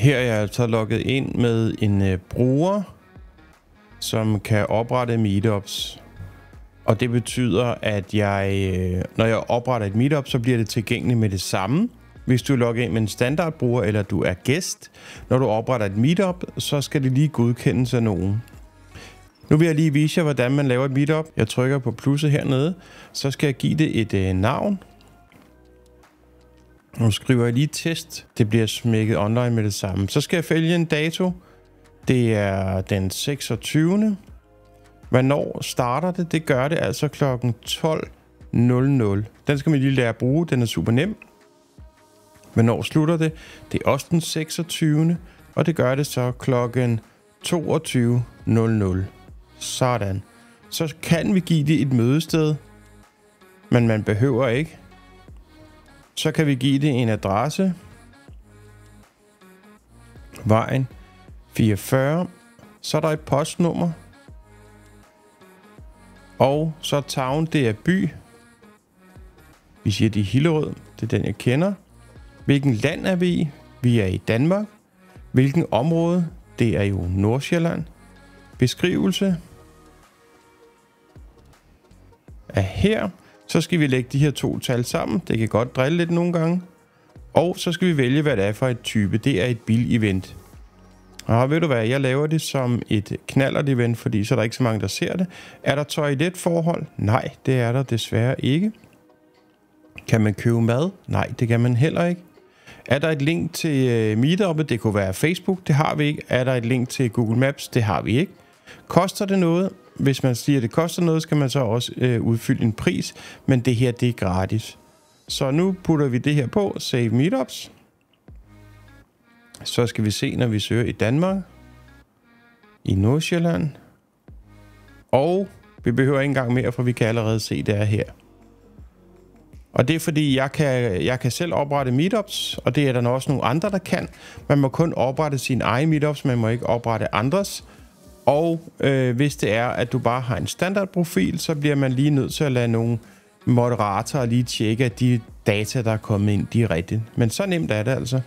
Her er jeg altså logget ind med en bruger, som kan oprette meetups. Og det betyder, at når jeg opretter et meetup, så bliver det tilgængeligt med det samme. Hvis du logger ind med en standardbruger, eller du er gæst, når du opretter et meetup, så skal det lige godkendes af nogen. Nu vil jeg lige vise jer, hvordan man laver et meetup. Jeg trykker på plusset hernede, så skal jeg give det et navn. Nu skriver jeg lige test. Det bliver smækket online med det samme. Så skal jeg vælge en dato. Det er den 26. Hvornår starter det? Det gør det altså kl. 12.00. Den skal man lige lære at bruge. Den er super nem. Hvornår slutter det? Det er også den 26. Og det gør det så kl. 22.00. Sådan. Så kan vi give det et mødested. Men man behøver ikke. Så kan vi give det en adresse. Vejen 44. Så er der et postnummer. Og så town, det er by. Vi siger, det er Hillerød. Det er den, jeg kender. Hvilken land er vi i? Vi er i Danmark. Hvilken område? Det er jo Nordsjælland. Beskrivelse er her. Så skal vi lægge de her to tal sammen. Det kan godt drille lidt nogle gange. Og så skal vi vælge, hvad det er for et type. Det er et bil-event. Og ved du hvad, jeg laver det som et knallert-event, fordi så er der ikke så mange, der ser det. Er der toiletforhold? Nej, det er der desværre ikke. Kan man købe mad? Nej, det kan man heller ikke. Er der et link til Meetup? Det kunne være Facebook, det har vi ikke. Er der et link til Google Maps? Det har vi ikke. Koster det noget? Hvis man siger, at det koster noget, skal man så også udfylde en pris. Men det her, det er gratis. Så nu putter vi det her på. Save Meetups. Så skal vi se, når vi søger i Danmark. I Nordsjælland. Og vi behøver ikke engang mere, for vi kan allerede se, det er her. Og det er fordi, jeg kan selv oprette meetups, og det er der også nogle andre, der kan. Man må kun oprette sine egne meetups, man må ikke oprette andres. Og hvis det er, at du bare har en standardprofil, så bliver man lige nødt til at lade nogle moderatorer lige tjekke, at de data, der er kommet ind, de er rigtige. Men så nemt er det altså.